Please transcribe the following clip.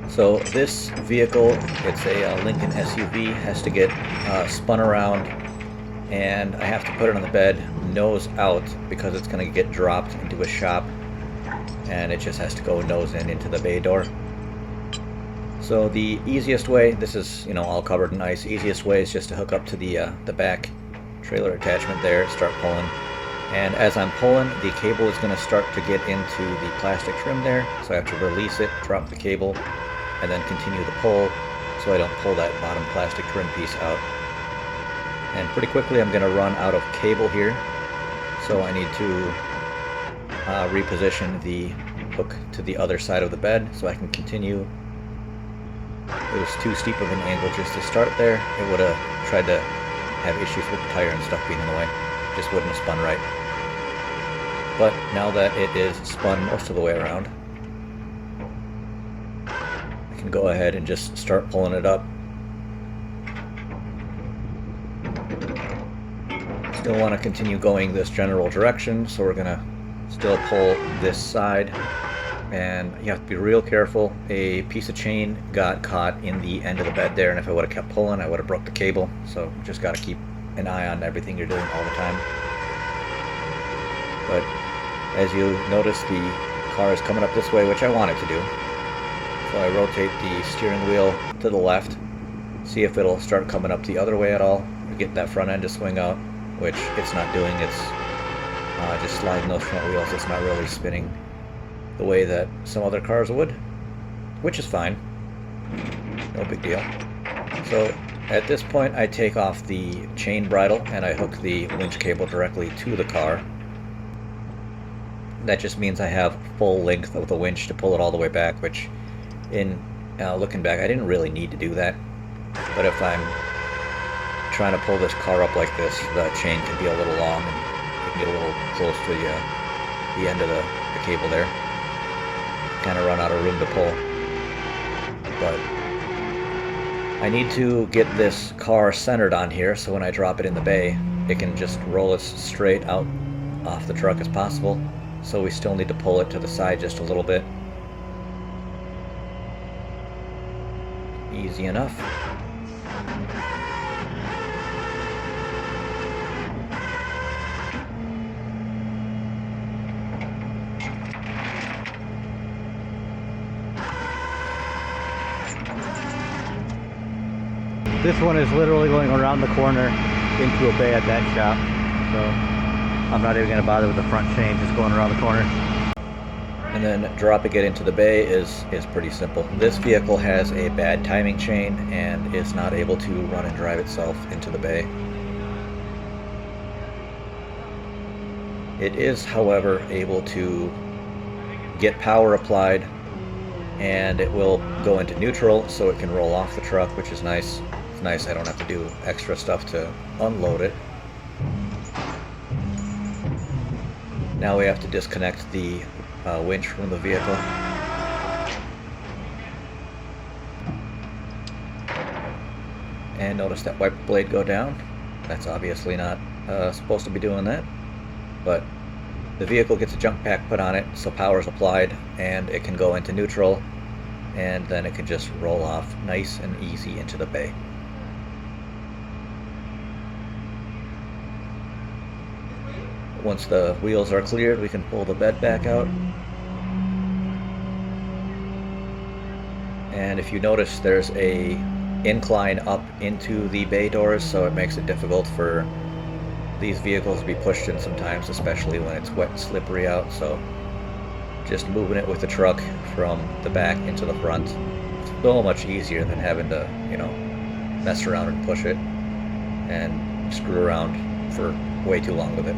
So this vehicle, it's a Lincoln SUV, has to get spun around, and I have to put it on the bed nose out because it's going to get dropped into a shop, and it just has to go nose in into the bay door. So the easiest way, this is, all covered in ice, easiest way is just to hook up to the back trailer attachment there, start pulling. And as I'm pulling, the cable is going to start to get into the plastic trim there, so I have to release it, drop the cable, and then continue the pull so I don't pull that bottom plastic trim piece out. And pretty quickly I'm going to run out of cable here, so I need to reposition the hook to the other side of the bed so I can continue. It was too steep of an angle just to start there. It would have tried to have issues with the tire and stuff being in the way. Just wouldn't have spun right. But now that it is spun most of the way around, I can go ahead and just start pulling it up. Still want to continue going this general direction, so we're going to still pull this side. And you have to be real careful. A piece of chain got caught in the end of the bed there, and if I would have kept pulling, I would have broke the cable. So just got to keep an eye on everything you're doing all the time. But as you notice, the car is coming up this way, which I want it to do. So I rotate the steering wheel to the left, see if it'll start coming up the other way at all, or get that front end to swing out, which it's not doing. It's just sliding those front wheels. It's not really spinning the way that some other cars would, which is fine. No big deal. So at this point I take off the chain bridle and I hook the winch cable directly to the car. That just means I have full length of the winch to pull it all the way back, which in looking back I didn't really need to do that. But if I'm trying to pull this car up like this, the chain can be a little long and it can get a little close to the end of the cable there. Kind of run out of room to pull. But I need to get this car centered on here so when I drop it in the bay it can just roll as straight out off the truck as possible. So we still need to pull it to the side just a little bit. Easy enough. This one is literally going around the corner into a bay at that shop, so I'm not even going to bother with the front chain, just going around the corner. And then dropping it into the bay is pretty simple. This vehicle has a bad timing chain and is not able to run and drive itself into the bay. It is, however, able to get power applied, and it will go into neutral so it can roll off the truck, which is nice. It's nice I don't have to do extra stuff to unload it. Now we have to disconnect the winch from the vehicle. And notice that wiper blade go down. That's obviously not supposed to be doing that, but the vehicle gets a junk pack put on it, so power is applied and it can go into neutral, and then it can just roll off nice and easy into the bay. Once the wheels are cleared, we can pull the bed back out. And if you notice, there's a incline up into the bay doors, so it makes it difficult for these vehicles to be pushed in sometimes, especially when it's wet and slippery out. So just moving it with the truck from the back into the front is so much easier than having to, mess around and push it and screw around for way too long with it.